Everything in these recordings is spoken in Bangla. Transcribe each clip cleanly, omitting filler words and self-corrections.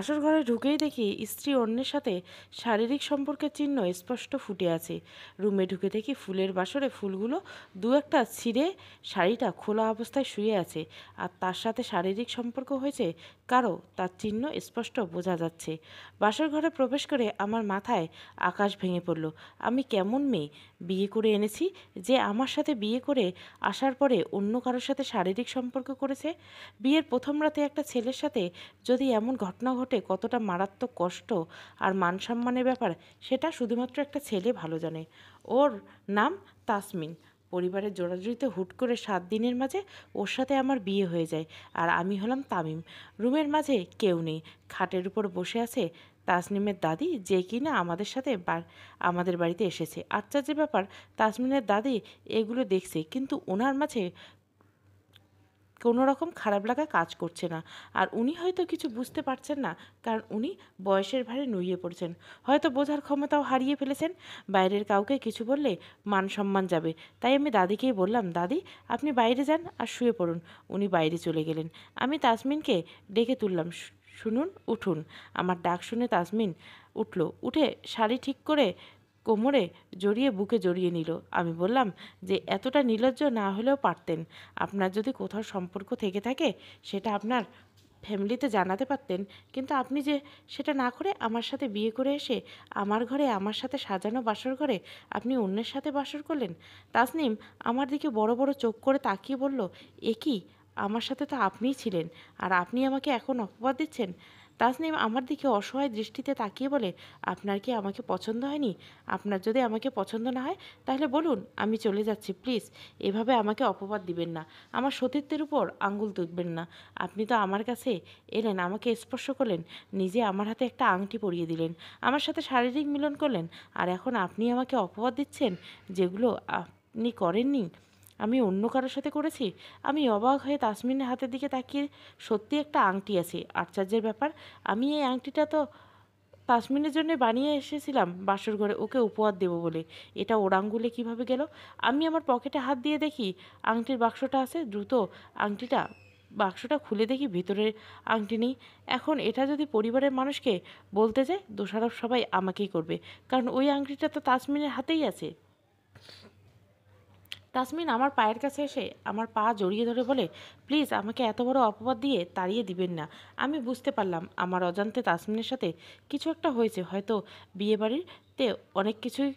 বাসর ঘরে ঢুকেই দেখি স্ত্রী অন্যের সাথে শারীরিক সম্পর্কের চিহ্ন স্পষ্ট ফুটে আছে। রুমে ঢুকে দেখি ফুলের বাসরে ফুলগুলো দু একটা ছিঁড়ে শাড়িটা খোলা অবস্থায় শুয়ে আছে, আর তার সাথে শারীরিক সম্পর্ক হয়েছে কারো, তার চিহ্ন স্পষ্ট বোঝা যাচ্ছে। বাসর ঘরে প্রবেশ করে আমার মাথায় আকাশ ভেঙে পড়ল। আমি কেমন মেয়ে বিয়ে করে এনেছি যে আমার সাথে বিয়ে করে আসার পরে অন্য কারোর সাথে শারীরিক সম্পর্ক করেছে? বিয়ের প্রথম রাতে একটা ছেলের সাথে যদি এমন ঘটনা ঘটে, কতটা মারাত্মক কষ্ট আর মান সম্মানের ব্যাপার সেটা শুধুমাত্র একটা ছেলে ভালো জানে। ওর নাম তাসমিন। পরিবারের জোড়াজুড়িতে হুট করে 7 দিনের মাঝে ওর সাথে আমার বিয়ে হয়ে যায়, আর আমি হলাম তামিম। রুমের মাঝে কেউ নেই। খাটের উপর বসে আছে তাসনিমের দাদি, যে কিনা আমাদের বাড়িতে এসেছে। আশ্চর্যের ব্যাপার, তাসমিনের দাদি এগুলো দেখছে, কিন্তু ওনার মাঝে কোনো রকম খারাপ লাগা কাজ করছে না। আর উনি হয়তো কিছু বুঝতে পারছেন না, কারণ উনি বয়সের ভারে নুয়ে পড়ছেন, হয়তো বোঝার ক্ষমতাও হারিয়ে ফেলেছেন। বাইরের কাউকে কিছু বললে মান সম্মান যাবে, তাই আমি দাদিকেই বললাম, দাদি আপনি বাইরে যান আর শুয়ে পড়ুন। উনি বাইরে চলে গেলেন। আমি তাসমিনকে ডেকে তুললাম, শুনুন, উঠুন। আমার ডাক শুনে তাসমিন উঠল, উঠে শাড়ি ঠিক করে কোমরে জড়িয়ে বুকে জড়িয়ে নিল। আমি বললাম যে এতটা নির্লজ্জ না হলেও পারতেন। আপনার যদি কোথাও সম্পর্ক থেকে থাকে সেটা আপনার ফ্যামিলিতে জানাতে পারতেন, কিন্তু আপনি যে সেটা না করে আমার সাথে বিয়ে করে এসে আমার ঘরে, আমার সাথে সাজানো বাসর ঘরে আপনি অন্যের সাথে বাসর করলেন। তাসনিম আমার দিকে বড় বড় চোখ করে তাকিয়ে বলল, এ কি, আমার সাথে তো আপনিই ছিলেন, আর আপনি আমাকে এখন অপবাদ দিচ্ছেন? তাসনিম আমার দিকে অসহায় দৃষ্টিতে তাকিয়ে বলে, আপনার কি আমাকে পছন্দ হয়নি? আপনার যদি আমাকে পছন্দ না হয় তাহলে বলুন, আমি চলে যাচ্ছি। প্লিজ এভাবে আমাকে অপবাদ দিবেন না, আমার সতীত্বের উপর আঙ্গুল তুলবেন না। আপনি তো আমার কাছে এলেন, আমাকে স্পর্শ করলেন, নিজে আমার হাতে একটা আংটি পরিয়ে দিলেন, আমার সাথে শারীরিক মিলন করলেন, আর এখন আপনি আমাকে অপবাদ দিচ্ছেন যেগুলো আপনি করেননি, আমি অন্য কারোর সাথে করেছি। আমি অবাক হয়ে তাসমিনের হাতের দিকে তাকিয়ে, সত্যি একটা আংটি আছে। আশ্চর্যের ব্যাপার, আমি এই আংটিটা তো তাসমিনের জন্য বানিয়ে এসেছিলাম বাসর ঘরে ওকে উপহার দেবো বলে। এটা ওর আঙ্গুলে কীভাবে গেল? আমি আমার পকেটে হাত দিয়ে দেখি আংটির বাক্সটা আছে। দ্রুত বাক্সটা খুলে দেখি ভিতরে আংটি নেই। এখন এটা যদি পরিবারের মানুষকে বলতে যায়, দোষারোপ সবাই আমাকেই করবে, কারণ ওই আংটিটা তো তাসমিনের হাতেই আছে। তাসমিন আমার পায়ের কাছে এসে আমার পা জড়িয়ে ধরে বলে, প্লিজ আমাকে এত বড় অপবাদ দিয়ে তাড়িয়ে দিবেন না। আমি বুঝতে পারলাম আমার অজান্তে তাসমিনের সাথে কিছু একটা হয়েছে, হয়তো বিয়েবাড়িতে অনেক কিছুই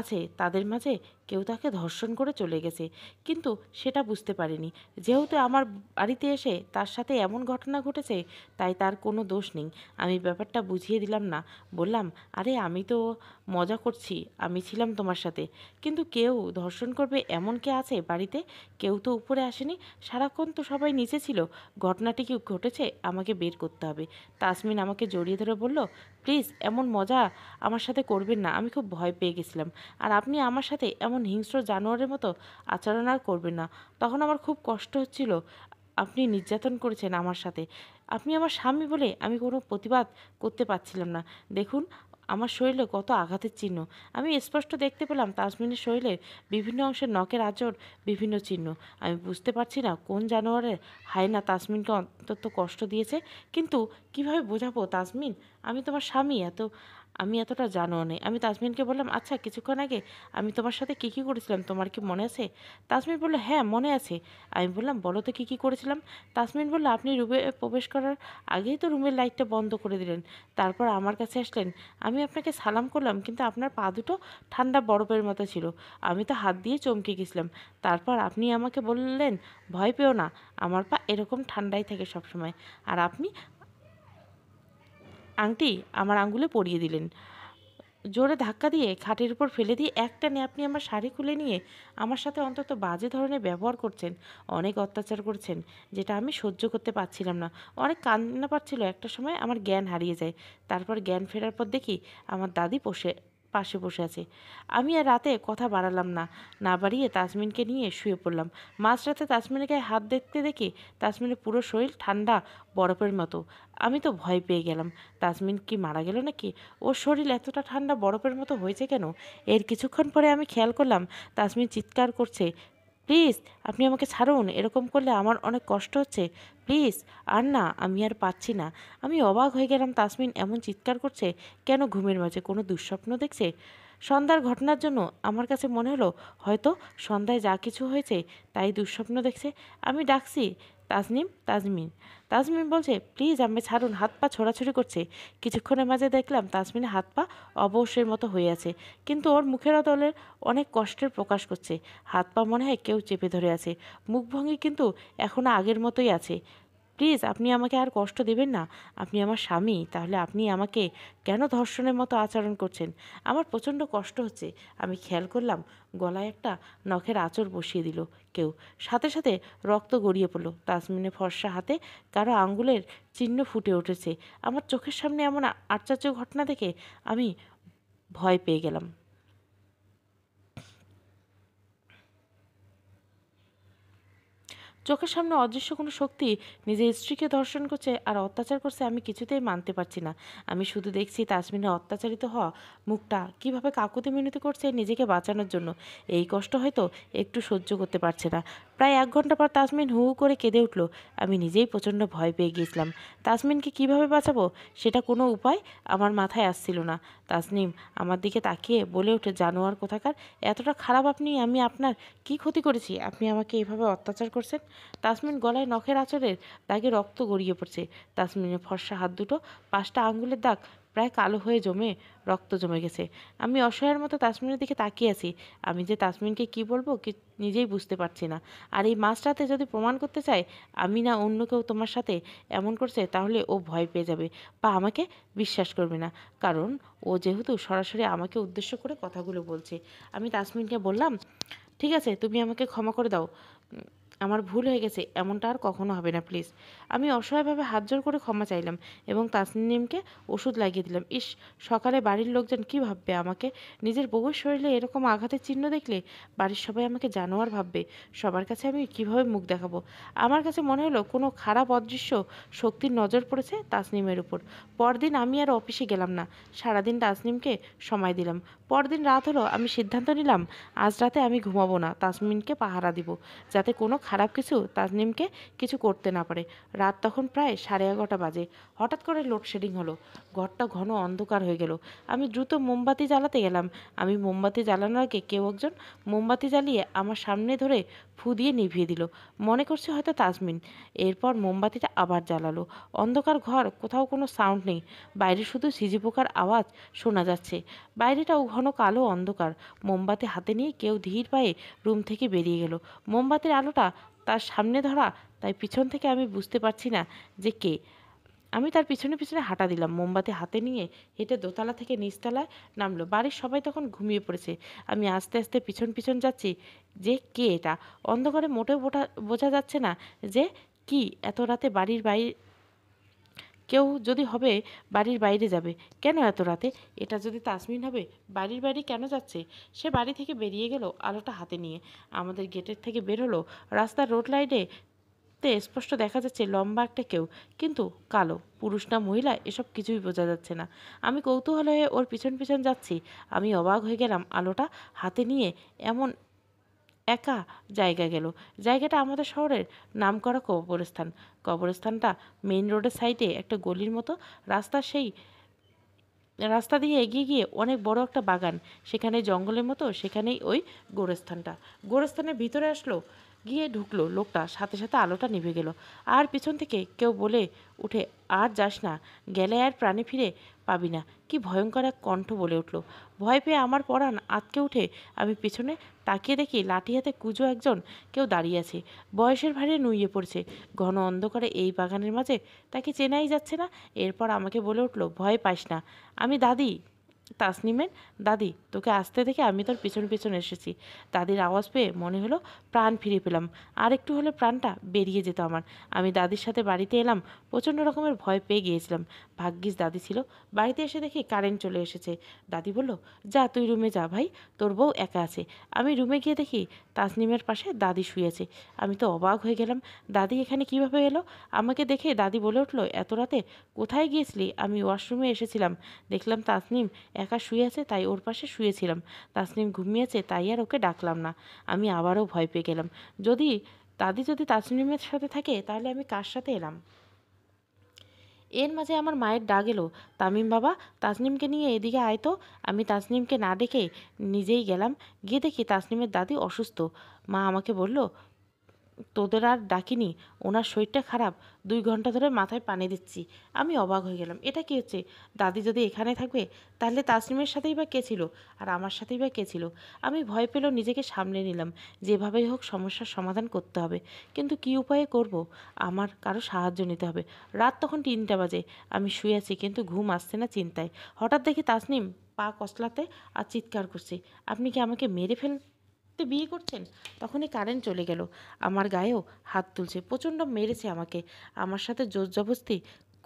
আছে, তাদের মাঝে কেউ তাকে ধর্ষণ করে চলে গেছে, কিন্তু সেটা বুঝতে পারিনি। যেহেতু আমার বাড়িতে এসে তার সাথে এমন ঘটনা ঘটেছে, তাই তার কোনো দোষ নেই। আমি ব্যাপারটা বুঝিয়ে দিলাম না, বললাম, আরে আমি তো মজা করছি, আমি ছিলাম তোমার সাথে, কিন্তু কেউ ধর্ষণ করবে এমন কে আছে বাড়িতে? কেউ তো উপরে আসেনি, সারাক্ষণ তো সবাই নিচে ছিল। ঘটনাটি কি ঘটেছে আমাকে বের করতে হবে। তাসমিন আমাকে জড়িয়ে ধরে বলল, প্লিজ এমন মজা আমার সাথে করবেন না, আমি খুব ভয় পেয়ে গেছিলাম, আর আপনি আমার সাথে এমন হিংস্র জানোয়ারের মতো আচরণ আর করবেন না। তখন আমার খুব কষ্ট হচ্ছিল, আপনি নির্যাতন করেছেন আমার সাথে, আপনি আমার স্বামী বলে আমি কোনো প্রতিবাদ করতে পারছিলাম না। দেখুন আমার শরীরে কত আঘাতের চিহ্ন। আমি স্পষ্ট দেখতে পেলাম তাসমিনের শরীরের বিভিন্ন অংশের নখের আঁচড়, বিভিন্ন চিহ্ন। আমি বুঝতে পারছি না কোন জানোয়ারের হায়না তাসমিনকে অন্তত কষ্ট দিয়েছে, কিন্তু কিভাবে বোঝাবো তাসমিন আমি তোমার স্বামী, আমি এতটা জানো নেই। আমি তাসমিনকে বললাম, আচ্ছা কিছুক্ষণ আগে আমি তোমার সাথে কী কী করেছিলাম তোমার কি মনে আছে? তাসমিন বলল, হ্যাঁ মনে আছে। আমি বললাম, বলো তো কী কী করেছিলাম? তাসমিন বলল, আপনি রুমে প্রবেশ করার আগেই তো রুমের লাইটটা বন্ধ করে দিলেন, তারপর আমার কাছে আসলেন, আমি আপনাকে সালাম করলাম, কিন্তু আপনার পা দুটো ঠান্ডা বরফের মতো ছিল, আমি তো হাত দিয়ে চমকে গেছিলাম। তারপর আপনি আমাকে বললেন, ভয় পেও না, আমার পা এরকম ঠান্ডাই থাকে সবসময়, আর আপনি আংটি আমার আঙ্গুলে পরিয়ে দিলেন। জোরে ধাক্কা দিয়ে খাটের উপর ফেলে দিয়ে একটানে আপনি আমার শাড়ি খুলে নিয়ে আমার সাথে অন্তত বাজে ধরনের ব্যবহার করছেন, অনেক অত্যাচার করছেন, যেটা আমি সহ্য করতে পারছিলাম না। অনেক কান্না পাচ্ছিল, একটা সময় আমার জ্ঞান হারিয়ে যায়। তারপর জ্ঞান ফেরার পর দেখি আমার দাদি পাশে বসে আছে। আমি আর রাতে কথা বাড়ালাম না, না বাড়িয়ে তাসমিনকে নিয়ে শুয়ে পড়লাম। মাঝরাতে তাসমিনের গায়ে হাত দেখতে দেখি তাসমিনের পুরো শরীর ঠান্ডা বরফের মতো। আমি তো ভয় পেয়ে গেলাম, তাসমিন কি মারা গেল নাকি? ওর শরীর এতটা ঠান্ডা বরফের মতো হয়েছে কেন? এর কিছুক্ষণ পরে আমি খেয়াল করলাম তাসমিন চিৎকার করছে, প্লিজ আপনি আমাকে ছাড়ুন, এরকম করলে আমার অনেক কষ্ট হচ্ছে, প্লিজ। আর না, আমি আর পাচ্ছি না। আমি অবাক হয়ে গেলাম, তাসমিন এমন চিৎকার করছে কেন? ঘুমের মাঝে কোনো দুঃস্বপ্ন দেখছে? সন্ধ্যার ঘটনার জন্য আমার কাছে মনে হলো হয়তো সন্ধ্যায় যা কিছু হয়েছে তাই দুঃস্বপ্ন দেখছে। আমি ডাকছি, তাজনিম, তাজমিন। তাজমিন বলছে, প্লিজ আমাকে ছাড়ুন, হাত পা ছোড়াছুড়ি করছে। কিছুক্ষণের মাঝে দেখলাম তাসমিনের হাত পা অবশের মতো হয়ে আছে, কিন্তু ওর মুখের অদলের অনেক কষ্টের প্রকাশ করছে। হাত পা মনে হয় কেউ চেপে ধরে আছে। মুখভঙ্গি কিন্তু এখনও আগের মতোই আছে। প্লিজ আপনি আমাকে আর কষ্ট দেবেন না। আপনি আমার স্বামী, তাহলে আপনি আমাকে কেন ধর্ষণের মতো আচরণ করছেন? আমার প্রচণ্ড কষ্ট হচ্ছে। আমি খেয়াল করলাম গলায় একটা নখের আঁচড় বসিয়ে দিল কেউ। সাথে সাথে রক্ত গড়িয়ে পড়ল। তাসমিনের ফর্সা হাতে কারো আঙ্গুলের চিহ্ন ফুটে উঠেছে। আমার চোখের সামনে এমন আশ্চর্য ঘটনা দেখে আমি ভয় পেয়ে গেলাম। চোখের সামনে অদৃশ্য কোনো শক্তি নিজের স্ত্রীকে ধর্ষণ করছে আর অত্যাচার করছে, আমি কিছুতেই মানতে পারছি না। আমি শুধু দেখছি তাসমিনের অত্যাচারিত হওয়া মুখটা কীভাবে কাকুতি মিনতি করছে নিজেকে বাঁচানোর জন্য। এই কষ্ট হয়তো একটু সহ্য করতে পারছে না। প্রায় 1 ঘন্টা পর তাসমিন হু হু করে কেঁদে উঠল। আমি নিজেই প্রচণ্ড ভয় পেয়ে গিয়েছিলাম। তাসমিনকে কিভাবে বাঁচাবো সেটা কোনো উপায় আমার মাথায় আসছিল না। তাসনিম আমার দিকে তাকিয়ে বলে ওঠে, জানোয়ার কোথাকার, এতটা খারাপ আপনি? আমি আপনার কি ক্ষতি করেছি আপনি আমাকে এভাবে অত্যাচার করছেন? তাসমিন গলায় নখের আঁচড়ের দাগে রক্ত গড়িয়ে পড়ছে। তাসমিনের ফর্সা হাত দুটো 5টা আঙ্গুলের দাগ প্রায় কালো হয়ে রক্ত জমে গেছে। আমি অসহায়ের মতো তাসমিনের দিকে তাকিয়ে আছি। আমি যে তাসমিনকে কি বলবো নিজেই বুঝতে পারছি না। আর এই মাঝরাতে যদি প্রমাণ করতে চায় আমি না অন্য কেউ তোমার সাথে এমন করছে, তাহলে ও ভয় পেয়ে যাবে বা আমাকে বিশ্বাস করবে না, কারণ ও যেহেতু সরাসরি আমাকে উদ্দেশ্য করে কথাগুলো বলছে। আমি তাসমিনকে বললাম, ঠিক আছে, তুমি আমাকে ক্ষমা করে দাও। আমার ভুল হয়ে গেছে, এমনটা আর কখনো হবে না, প্লিজ। আমি অসহায়ভাবে হাত জোড় করে ক্ষমা চাইলাম এবং তাসনিমকে ওষুধ লাগিয়ে দিলাম। ইস, সকালে বাড়ির লোকজন কী ভাববে আমাকে? নিজের বউয়ের শরীরে এরকম আঘাতের চিহ্ন দেখলে বাড়ির সবাই আমাকে জানোয়ার ভাববে। সবার কাছে আমি কিভাবে মুখ দেখাবো? আমার কাছে মনে হলো কোনো খারাপ অদৃশ্য শক্তির নজর পড়েছে তাসনিমের উপর। পরদিন আমি আর অফিসে গেলাম না। সারাদিন তাসনিমকে সময় দিলাম। পরদিন রাত হলো, আমি সিদ্ধান্ত নিলাম আজ রাতে আমি ঘুমাবো না, তাসমিনকে পাহারা দিব, যাতে কোনো খারাপ কিছু তাসনিমকে কিছু করতে না পারে। রাত তখন প্রায় 11:30 বাজে। হঠাৎ করে লোডশেডিং হলো। ঘরটা ঘন অন্ধকার হয়ে গেল। আমি দ্রুত মোমবাতি জ্বালাতে গেলাম। আমি মোমবাতি জ্বালানোর আগে কেউ একজন মোমবাতি জ্বালিয়ে আমার সামনে ধরে ফু দিয়ে নিভিয়ে দিল। মনে করছে হয়তো তাসমিন। এরপর মোমবাতিটা আবার জ্বালালো। অন্ধকার ঘর, কোথাও কোনো সাউন্ড নেই। বাইরে শুধু ঝিঝি পোকার আওয়াজ শোনা যাচ্ছে। বাইরেটাও ঘন কালো অন্ধকার। মোমবাতি হাতে নিয়ে কেউ ধীর পায়ে রুম থেকে বেরিয়ে গেল। মোমবাতির আলোটা তার সামনে ধরা, তাই পিছন থেকে আমি বুঝতে পারছি না যে কে। আমি তার পিছনে পিছনে হাঁটা দিলাম। মোমবাতি হাতে নিয়ে হেঁটে দোতলা থেকে নিচতলায় নামলো। বাড়ির সবাই তখন ঘুমিয়ে পড়েছে। আমি আস্তে আস্তে পিছন পিছন যাচ্ছি যে কে এটা। অন্ধকারে মোটেও বোঝা যাচ্ছে না যে কি। এত রাতে বাড়ির বাইরে কেউ যদি হবে, বাড়ির বাইরে যাবে কেন এত রাতে? এটা যদি তাসমিন হবে, বাড়ির বাইরে কেন যাচ্ছে? সে বাড়ি থেকে বেরিয়ে গেল আলোটা হাতে নিয়ে। আমাদের গেটের থেকে বের হলো। রাস্তার রোড লাইটে স্পষ্ট দেখা যাচ্ছে লম্বা একটা কেউ, কিন্তু কালো। পুরুষ না মহিলা এসব কিছুই বোঝা যাচ্ছে না। আমি কৌতূহল হয়ে ওর পিছন পিছন যাচ্ছি। আমি অবাক হয়ে গেলাম, আলোটা হাতে নিয়ে এমন একা জায়গা গেল। জায়গাটা আমাদের শহরের নামকরা কবরস্থান। কবরস্থানটা মেইন রোডের সাইডে একটা গলির মতো। সেই রাস্তা দিয়ে এগিয়ে গিয়ে অনেক বড় একটা বাগান, সেখানে জঙ্গলের মতো, সেখানেই ওই গোরস্থানটা। গোরস্থানের ভিতরে আসলো, গিয়ে ঢুকলো লোকটা, সাথে সাথে আলোটা নিভে গেল। আর পিছন থেকে কেউ বলে উঠে, আর যাস না, গেলে আর প্রাণে ফিরে পাবি না। কি ভয়ঙ্কর এক কণ্ঠ বলে উঠল। ভয় পেয়ে আমার পরাণ আঁতকে উঠে আমি পিছনে তাকিয়ে দেখি লাঠি হাতে কুঁজো একজন কেউ দাঁড়িয়ে আছে। বয়সের ভারে নুইয়ে পড়ছে। ঘন অন্ধকারে এই বাগানের মাঝে তাকে চেনাই যাচ্ছে না। এরপর আমাকে বলে উঠল, ভয় পাস না, আমি দাদি, তাসনিমের দাদি। তোকে আসতে দেখে আমি তোর পিছন পিছন এসেছি। দাদির আওয়াজ পেয়ে মনে হলো প্রাণ ফিরে পেলাম। আর একটু হলে প্রাণটা বেরিয়ে যেত আমার। আমি দাদির সাথে বাড়িতে এলাম। প্রচণ্ড রকমের ভয় পেয়ে গিয়েছিলাম। ভাগ্যিস দাদি ছিল। বাড়িতে এসে দেখি কারেন্ট চলে এসেছে। দাদি বলল, যা তুই রুমে যা ভাই, তোর বউ একা আছে। আমি রুমে গিয়ে দেখি তাসনিমের পাশে দাদি শুয়েছে। আমি তো অবাক হয়ে গেলাম, দাদি এখানে কিভাবে এলো? আমাকে দেখে দাদি বলে উঠল, এত রাতে কোথায় গিয়েছিলি? আমি ওয়াশরুমে এসেছিলাম, দেখলাম তাসনিম একা শুয়ে আছে তাই ওর পাশে শুয়েছিলাম। তাসনিম ঘুমিয়েছে তাই আর ওকে ডাকলাম না। আমি আবারও ভয় পেয়ে গেলাম। যদি তাসনিমের সাথে থাকে তাহলে আমি কার সাথে এলাম? এর মাঝে আমার মায়ের ডাক এলো, তামিম বাবা, তাসনিমকে নিয়ে এদিকে আয় তো। আমি তাসনিমকে না ডেকে নিজেই গেলাম। গিয়ে দেখি তাসনিমের দাদি অসুস্থ। মা আমাকে বলল, তোদের আর ডাকিনি, ওনার শরীরটা খারাপ, 2 ঘন্টা ধরে মাথায় পানি দিচ্ছি। আমি অবাক হয়ে গেলাম, এটা কি হচ্ছে? দাদি যদি এখানে থাকবে তাহলে তাসনিমের সাথেই বা কে ছিল, আর আমার সাথেই বা কে ছিল? আমি ভয় পেলেও নিজেকে সামলে নিলাম। যেভাবেই হোক সমস্যার সমাধান করতে হবে, কিন্তু কী উপায়ে করব? আমার কারো সাহায্য নিতে হবে। রাত তখন 3টা বাজে। আমি শুয়ে আছি কিন্তু ঘুম আসছে না চিন্তায়। হঠাৎ দেখি তাসনিম পা কসলাতে আর চিৎকার করছে, আপনি কি আমাকে মেরে বিয়ে করছেন? তখনই কারেন্ট চলে গেল। আমার গায়েও হাত তুলছে, প্রচণ্ড মেরেছে আমাকে, আমার সাথে জোর জবরদস্তি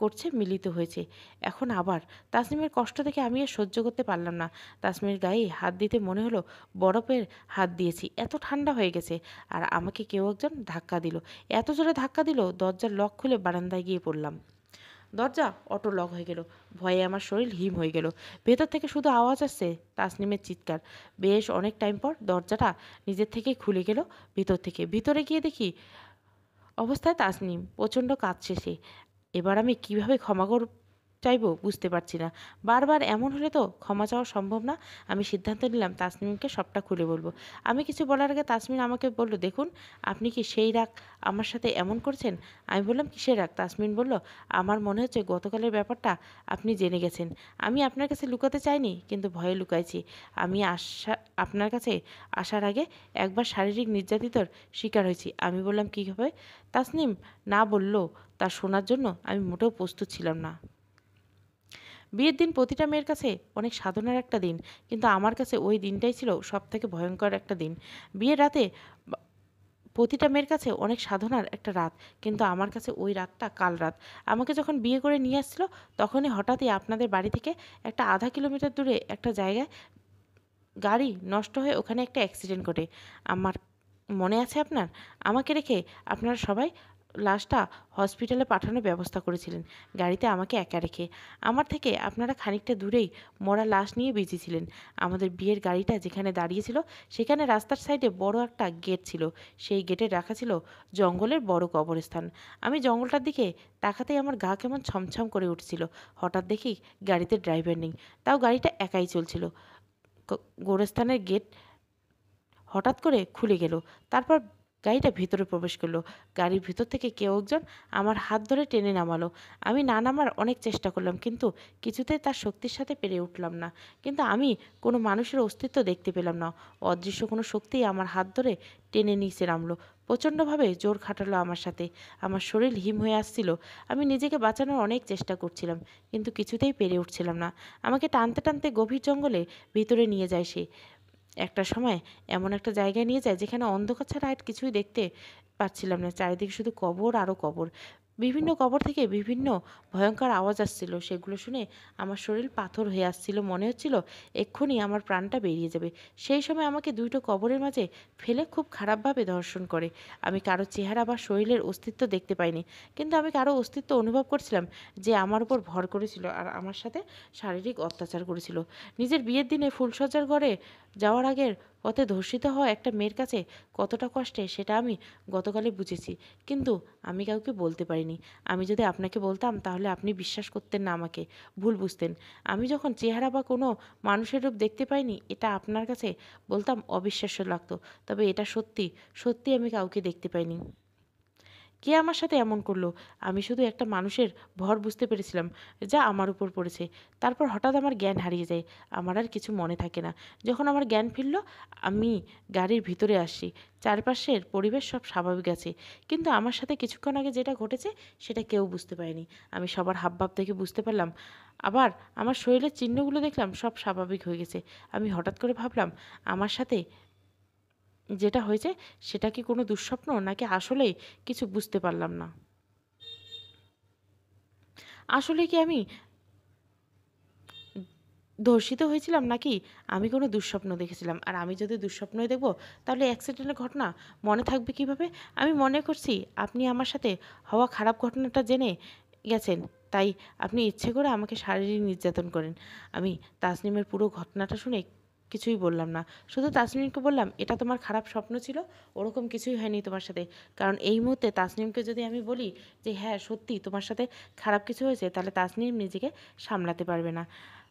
করছে, মিলিত হয়েছে। এখন আবার তাসনিমের কষ্ট দেখে আমি আর সহ্য করতে পারলাম না। তাসনিমের গায়ে হাত দিতে মনে হলো বরফের হাত দিয়েছি, এত ঠান্ডা হয়ে গেছে। আর আমাকে কেউ একজন ধাক্কা দিল, এত জোরে ধাক্কা দিল দরজার লক খুলে বারান্দায় গিয়ে পড়লাম। দরজা অটো লক হয়ে গেল। ভয়ে আমার শরীর হিম হয়ে গেল। ভেতর থেকে শুধু আওয়াজ আসছে তাসনিমের চিৎকার। বেশ অনেক টাইম পর দরজাটা নিজের থেকেই খুলে গেল। ভিতরে গিয়ে দেখি অবস্থায় তাসনিম প্রচণ্ড কাঁদছে সে। এবার আমি কিভাবে ক্ষমা চাইবো বুঝতে পারছি না। বারবার এমন হলে তো ক্ষমা চাওয়া সম্ভব না। আমি সিদ্ধান্ত নিলাম তাসনিমকে সবটা খুলে বলবো। আমি কিছু বলার আগে তাসমিন আমাকে বলল, দেখুন, আপনি কি সেই রাগ আমার সাথে এমন করছেন? আমি বললাম, কিসের রাগ? তাসমিন বলল, আমার মনে হচ্ছে গতকালের ব্যাপারটা আপনি জেনে গেছেন। আমি আপনার কাছে লুকাতে চাইনি, কিন্তু ভয়ে লুকাইছি। আমি আপনার কাছে আসার আগে একবার শারীরিক নির্যাতিতর শিকার হয়েছি। আমি বললাম, কীভাবে? তাসনিম না বলল, তা শোনার জন্য আমি মোটেও প্রস্তুত ছিলাম না। বিয়ের দিন প্রতিটা মেয়ের কাছে অনেক সাধনার একটা দিন, কিন্তু আমার কাছে ওই দিনটাই ছিল সবথেকে ভয়ঙ্কর একটা দিন। বিয়ের রাতে প্রতিটা মেয়ের কাছে অনেক সাধনার একটা রাত, কিন্তু আমার কাছে ওই রাতটা কাল রাত। আমাকে যখন বিয়ে করে নিয়ে আসছিল তখনই হঠাৎই আপনাদের বাড়ি থেকে একটা ½ কিলোমিটার দূরে একটা জায়গায় গাড়ি নষ্ট হয়ে ওখানে একটা অ্যাক্সিডেন্ট ঘটে। আমার মনে আছে আপনার? আমাকে রেখে আপনারা সবাই লাশটা হসপিটালে পাঠানোর ব্যবস্থা করেছিলেন, গাড়িতে আমাকে একা রেখে। আমার থেকে আপনারা খানিকটা দূরেই মরা লাশ নিয়ে বেঁচেছিলেন। আমাদের বিয়ের গাড়িটা যেখানে দাঁড়িয়েছিল সেখানে রাস্তার সাইডে বড় একটা গেট ছিল। সেই গেটে রাখা ছিল জঙ্গলের বড় কবরস্থান। আমি জঙ্গলটার দিকে তাকাতেই আমার গা কেমন ছমছম করে উঠছিল। হঠাৎ দেখি গাড়িতে ড্রাইভার নেই, তাও গাড়িটা একাই চলছিল। গোরস্থানের গেট হঠাৎ করে খুলে গেল। তারপর গাড়িটা ভিতরে প্রবেশ করলো। গাড়ির ভিতর থেকে কেউ একজন আমার হাত ধরে টেনে নামালো। আমি না নামার অনেক চেষ্টা করলাম, কিন্তু কিছুতেই তার শক্তির সাথে পেরে উঠলাম না। কিন্তু আমি কোনো মানুষের অস্তিত্ব দেখতে পেলাম না। অদৃশ্য কোনো শক্তি আমার হাত ধরে টেনে নিচে নামলো। প্রচণ্ডভাবে জোর খাটালো আমার সাথে। আমার শরীর হিম হয়ে আসছিল। আমি নিজেকে বাঁচানোর অনেক চেষ্টা করছিলাম, কিন্তু কিছুতেই পেরে উঠছিলাম না। আমাকে টানতে টানতে গভীর জঙ্গলে ভিতরে নিয়ে যায় সে। একটা সময় এমন একটা জায়গায় নিয়ে যায় যেখানে অন্ধকার ছাড়া আর কিছুই দেখতে পাচ্ছিলাম না। চারিদিকে শুধু কবর আরও কবর। বিভিন্ন কবর থেকে বিভিন্ন ভয়ঙ্কর আওয়াজ আসছিল। সেগুলো শুনে আমার শরীর পাথর হয়ে আসছিল। মনে হচ্ছিল এক্ষুনি আমার প্রাণটা বেরিয়ে যাবে। সেই সময় আমাকে 2টো কবরের মাঝে ফেলে খুব খারাপভাবে ধর্ষণ করে। আমি কারো চেহারা বা শরীরের অস্তিত্ব দেখতে পাইনি, কিন্তু আমি কারো অস্তিত্ব অনুভব করছিলাম, যে আমার উপর ভর করেছিল আর আমার সাথে শারীরিক অত্যাচার করেছিল। নিজের বিয়ের দিনে ফুলসজ্জার ঘরে যাওয়ার আগের পথে ধর্ষিত হওয়া একটা মেয়ের কাছে কতটা কষ্টে সেটা আমি গতকালই বুঝেছি, কিন্তু আমি কাউকে বলতে পারিনি। আমি যদি আপনাকে বলতাম তাহলে আপনি বিশ্বাস করতেন না, আমাকে ভুল বুঝতেন। আমি যখন চেহারা বা কোনো মানুষের রূপ দেখতে পাইনি, এটা আপনার কাছে বলতাম অবিশ্বাস্য লাগতো, তবে এটা সত্যি, সত্যি আমি কাউকে দেখতে পাইনি। কে আমার সাথে এমন করলো? আমি শুধু একটা মানুষের ভর বুঝতে পেরেছিলাম যা আমার উপর পড়েছে। তারপর হঠাৎ আমার জ্ঞান হারিয়ে যায়। আমার আর কিছু মনে থাকে না। যখন আমার জ্ঞান ফিরল, আমি গাড়ির ভিতরে আসছি। চারপাশের পরিবেশ সব স্বাভাবিক আছে, কিন্তু আমার সাথে কিছুক্ষণ আগে যেটা ঘটেছে সেটা কেউ বুঝতে পারেনি। আমি সবার হাবভাব দেখে বুঝতে পারলাম। আবার আমার শরীরের চিহ্নগুলো দেখলাম সব স্বাভাবিক হয়ে গেছে। আমি হঠাৎ করে ভাবলাম, আমার সাথে যেটা হয়েছে সেটা কি কোনো দুঃস্বপ্ন, নাকি আসলেই কিছু বুঝতে পারলাম না। আসলে কি আমি ধর্ষিত হয়েছিলাম, নাকি আমি কোনো দুঃস্বপ্ন দেখেছিলাম? আর আমি যদি দুঃস্বপ্নই দেখব তাহলে অ্যাক্সিডেন্টের ঘটনা মনে থাকবে কিভাবে? আমি মনে করছি আপনি আমার সাথে হওয়া খারাপ ঘটনাটা জেনে গেছেন, তাই আপনি ইচ্ছে করে আমাকে শারীরিক নির্যাতন করেন। আমি তাসনিমের পুরো ঘটনাটা শুনে কিছুই বললাম না। শুধু তাসনিমকে বললাম, এটা তোমার খারাপ স্বপ্ন ছিল, ওরকম কিছুই হয়নি তোমার সাথে। কারণ এই মুহূর্তে তাসনিমকে যদি আমি বলি যে হ্যাঁ সত্যি তোমার সাথে খারাপ কিছু হয়েছে, তাহলে তাসনিম নিজেকে সামলাতে পারবে না।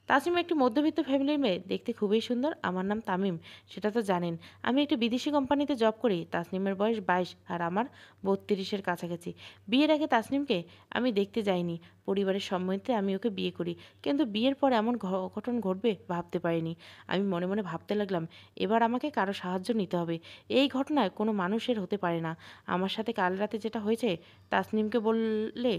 তাসনিম একটি মধ্যবিত্ত ফ্যামিলির মেয়ে, দেখতে খুবই সুন্দর। আমার নাম তামিম, সেটা তো জানেন। আমি একটি বিদেশি কোম্পানিতে জব করি। তাসনিমের বয়স 22 আর আমার 32-এর কাছাকাছি। বিয়ের আগে তাসনিমকে আমি দেখতে যাইনি। পরিবারের সম্মতিতে আমি ওকে বিয়ে করি, কিন্তু বিয়ের পর এমন অঘটন ঘটবে ভাবতে পারিনি। আমি মনে মনে ভাবতে লাগলাম, এবার আমাকে কারো সাহায্য নিতে হবে। এই ঘটনায় কোনো মানুষের হতে পারে না। আমার সাথে কাল রাতে যেটা হয়েছে, তাসনিমকে বললে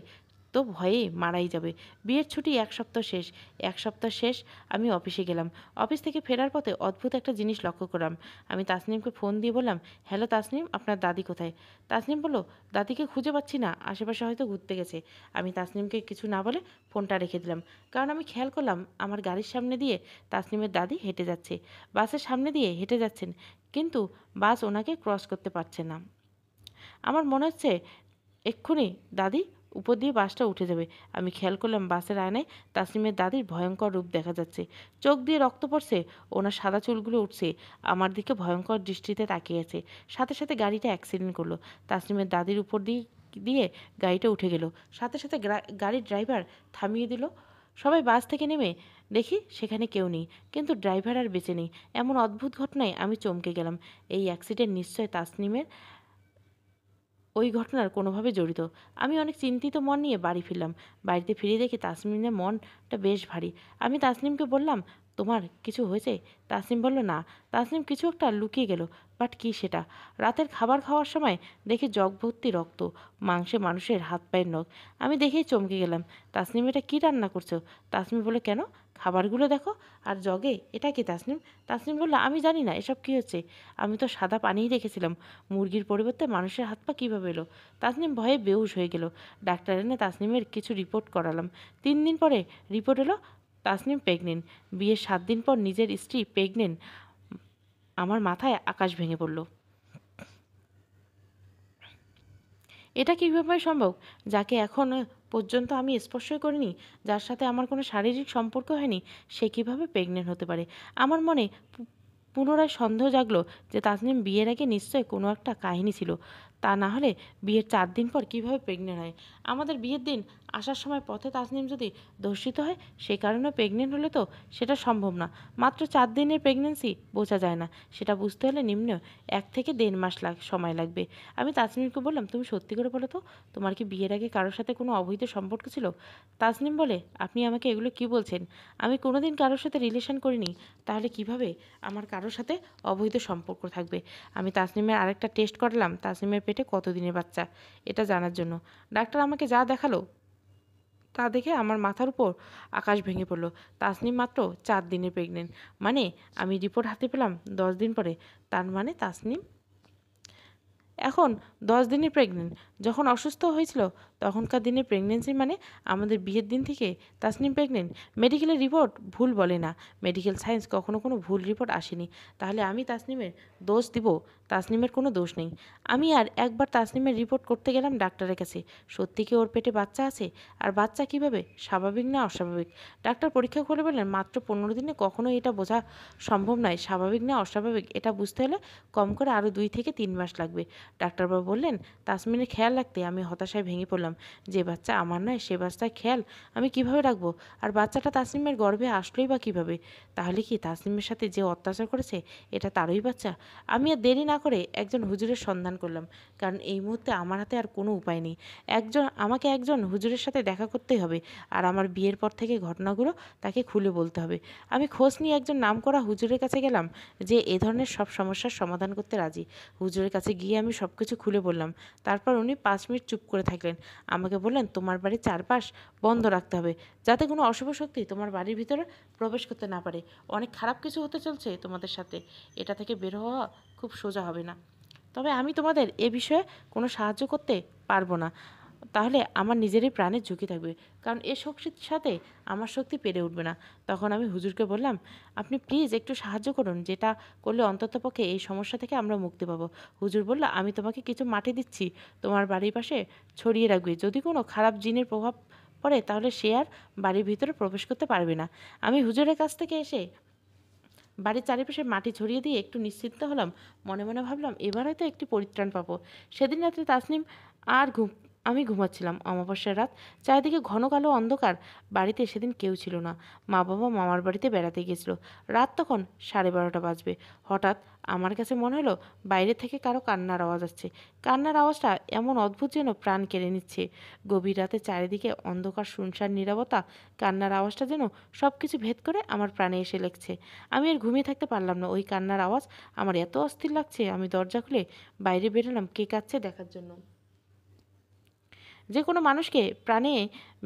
তো ভয়ে মারাই যাবে। বিয়ের ছুটি 1 সপ্তাহ শেষ। 1 সপ্তাহ শেষ, আমি অফিসে গেলাম। অফিস থেকে ফেরার পথে অদ্ভুত একটা জিনিস লক্ষ্য করলাম। আমি তাসনিমকে ফোন দিয়ে বললাম, হ্যালো তাসনিম, আপনার দাদি কোথায়? তাসনিম বলল, দাদিকে খুঁজে পাচ্ছি না, আশেপাশে হয়তো ঘুরতে গেছে। আমি তাসনিমকে কিছু না বলে ফোনটা রেখে দিলাম। কারণ আমি খেয়াল করলাম আমার গাড়ির সামনে দিয়ে তাসনিমের দাদি হেঁটে যাচ্ছে। বাসের সামনে দিয়ে হেঁটে যাচ্ছেন, কিন্তু বাস ওনাকে ক্রস করতে পারছে না। আমার মনে হচ্ছে এক্ষুনি দাদি উপর দিয়ে বাসটা উঠে যাবে। আমি খেয়াল করলাম বাসের আয়নায় তাসনিমের দাদির ভয়ঙ্কর রূপ দেখা যাচ্ছে। চোখ দিয়ে রক্ত পড়ছে, ওনার সাদা চুলগুলো উঠছে, আমার দিকে ভয়ঙ্কর দৃষ্টিতে তাকিয়ে আছে। সাথে সাথে গাড়িটা অ্যাক্সিডেন্ট করলো। তাসনিমের দাদির উপর দিয়ে দিয়ে গাড়িটা উঠে গেল। সাথে সাথে গাড়ির ড্রাইভার থামিয়ে দিল। সবাই বাস থেকে নেমে দেখি সেখানে কেউ নেই, কিন্তু ড্রাইভার আর বেঁচে নেই। এমন অদ্ভুত ঘটনায় আমি চমকে গেলাম। এই অ্যাক্সিডেন্ট নিশ্চয় তাসনিমের ওই ঘটনার কোনোভাবে জড়িত। আমি অনেক চিন্তিত মন নিয়ে বাড়ি ফিরলাম। বাড়িতে ফিরে দেখি তাসনিমের মনটা বেশ ভারী। আমি তাসনিমকে বললাম, তোমার কিছু হয়েছে? তাসনিম বলল, না। তাসনিম কিছু একটা লুকিয়ে গেল, বাট কী সেটা? রাতের খাবার খাওয়ার সময় দেখি জগ ভর্তি রক্ত, মাংসে মানুষের হাত পায়ের নখ। আমি দেখেই চমকে গেলাম। তাসনিম, এটা কী রান্না করছো? তাসনিম বলে, কেন? খাবারগুলো দেখো, আর জগে এটা কি তাসনিম? তাসনিম বলল, আমি জানি না এসব কী হচ্ছে। আমি তো সাদা পানিই রেখেছিলাম। মুরগির পরিবর্তে মানুষের হাত পা কীভাবে এলো? তাসনিম ভয়ে বেহুশ হয়ে গেল। ডাক্তার এনে তাসনিমের কিছু রিপোর্ট করালাম। 3 দিন পরে রিপোর্ট এলো তাসনিম প্রেগনেন্ট। বিয়ের 7 দিন পর নিজের স্ত্রী প্রেগনেন্ট। আমার মাথায় আকাশ ভেঙে পড়ল। এটা কীভাবে সম্ভব? যাকে এখন পর্যন্ত আমি স্পর্শই করিনি, যার সাথে আমার কোনো শারীরিক সম্পর্ক হয়নি, সে কীভাবে প্রেগনেন্ট হতে পারে? আমার মনে পুনরায় সন্দেহ জাগলো যে তাসনিম বিয়ের আগে নিশ্চয় কোনো একটা কাহিনী ছিল। তা না হলে বিয়ের 4 দিন পর কীভাবে প্রেগনেন্ট হয়? আমাদের বিয়ের দিন আসার সময় পথে তাসনিম যদি ধর্ষিত হয়, সেই কারণে প্রেগনেন্ট হলে তো সেটা সম্ভব না। মাত্র 4 দিনের প্রেগনেন্সি বোঝা যায় না, সেটা বুঝতে হলে নিম্ন 1 থেকে 1.5 মাস সময় লাগবে। আমি তাসনিমকে বললাম, তুমি সত্যি করে বলো তো, তোমার কি বিয়ের আগে কারোর সাথে কোনো অবৈধ সম্পর্ক ছিল? তাসনিম বলে, আপনি আমাকে এগুলো কি বলছেন? আমি কোনোদিন কারোর সাথে রিলেশন করিনি, তাহলে কিভাবে আমার কারোর সাথে অবৈধ সম্পর্ক থাকবে? আমি তাসনিমের আরেকটা টেস্ট করালাম, তাসনিমের পেটে কত দিনের বাচ্চা, এটা জানার জন্য। ডাক্তার আমাকে যা দেখালো তা দেখে আমার মাথার উপর আকাশ ভেঙে পড়লো। তাসনিম মাত্র 4 দিনে প্রেগনেন্ট, মানে আমি রিপোর্ট হাতে পেলাম 10 দিন পরে। তার মানে তাসনিম এখন 10 দিনে প্রেগনেন্ট। যখন অসুস্থ হয়েছিল তখনকার দিনে প্রেগনেন্সি, মানে আমাদের বিয়ের দিন থেকে তাসনিম প্রেগনেন্ট। মেডিকেলের রিপোর্ট ভুল বলে না, মেডিকেল সায়েন্স কখনো কোনো ভুল রিপোর্ট আসেনি। তাহলে আমি তাসনিমের দোষ দিব? তাসনিমের কোনো দোষ নেই। আমি আর একবার তাসনিমের রিপোর্ট করতে গেলাম ডাক্তারের কাছে। সত্যি কি ওর পেটে বাচ্চা আছে? আর বাচ্চা কিভাবে, স্বাভাবিক না অস্বাভাবিক? ডাক্তার পরীক্ষা করে বললেন, মাত্র 15 দিনে কখনোই এটা বোঝা সম্ভব নয় স্বাভাবিক না অস্বাভাবিক। এটা বুঝতে হলে কম করে আরও 2 থেকে 3 মাস লাগবে। ডাক্তারবাবু বললেন তাসমিনের খেয়াল রাখতে। আমি হতাশায় ভেঙে পড়লাম। যে বাচ্চা আমার নয় সে বাচ্চার খেয়াল আমি কিভাবে রাখবো? আর বাচ্চাটা তাসনিমের গর্ভে আসলোই বা কীভাবে? তাহলে কি তাসনিমের সাথে যে অত্যাচার করেছে এটা তারই বাচ্চা? আমি আর দেরি না করে একজন হুজুরের সন্ধান করলাম, কারণ এই মুহূর্তে আমার হাতে আর কোনো উপায় নেই। আমাকে একজন হুজুরের সাথে দেখা করতেই হবে, আর আমার বিয়ের পর থেকে ঘটনাগুলো তাকে খুলে বলতে হবে। আমি খোঁজ নিয়ে একজন নামকরা হুজুরের কাছে গেলাম, যে এ ধরনের সব সমস্যার সমাধান করতে রাজি। হুজুরের কাছে গিয়ে আমি সব কিছু খুলে বললাম। তারপর উনি 5 মিনিট চুপ করে থাকলেন। আমাকে বললেন, তোমার বাড়ির চারপাশ বন্ধ রাখতে হবে, যাতে কোনো অশুভ শক্তি তোমার বাড়ির ভিতরে প্রবেশ করতে না পারে। অনেক খারাপ কিছু হতে চলছে তোমাদের সাথে, এটা থেকে বের হওয়া খুব সোজা হবে না। তবে আমি তোমাদের এ বিষয়ে কোনো সাহায্য করতে পারবো না, তাহলে আমার নিজেরই প্রাণের ঝুঁকি থাকবে, কারণ এ শক্তির সাথে আমার শক্তি পেরে উঠবে না। তখন আমি হুজুরকে বললাম, আপনি প্লিজ একটু সাহায্য করুন, যেটা করলে অন্ততপক্ষে এই সমস্যা থেকে আমরা মুক্তি পাবো। হুজুর বলল, আমি তোমাকে কিছু মাটি দিচ্ছি, তোমার বাড়ির পাশে ছড়িয়ে রাখবে। যদি কোনো খারাপ জিনের প্রভাব পড়ে তাহলে সে আর বাড়ির ভিতরে প্রবেশ করতে পারবে না। আমি হুজুরের কাছ থেকে এসে বাড়ির চারিপাশে মাটি ছড়িয়ে দিয়ে একটু নিশ্চিন্ত হলাম। মনে মনে ভাবলাম এবার হয়তো একটি পরিত্রাণ পাবো। সেদিন রাত্রে তাসনিম আর আমি ঘুমাচ্ছিলাম। অমাবস্যার রাত, চারিদিকে ঘন কালো অন্ধকার। বাড়িতে সেদিন কেউ ছিল না। মা বাবা মামার বাড়িতে বেড়াতে গিয়েছিল। রাত তখন 12:30 বাজবে। হঠাৎ আমার কাছে মনে হলো বাইরে থেকে কারো কান্নার আওয়াজ আসছে। কান্নার আওয়াজটা এমন অদ্ভুত যেন প্রাণ কেড়ে নিচ্ছে। গভীর রাতে চারিদিকে অন্ধকার, শুনশান নীরবতা। কান্নার আওয়াজটা যেন সব কিছু ভেদ করে আমার প্রাণে এসে লেগছে। আমি আর ঘুমিয়ে থাকতে পারলাম না। ওই কান্নার আওয়াজ আমার এত অস্থির লাগছে, আমি দরজা খুলে বাইরে বেরোলাম কে কাঁদছে দেখার জন্য। যে কোনো মানুষকে প্রাণে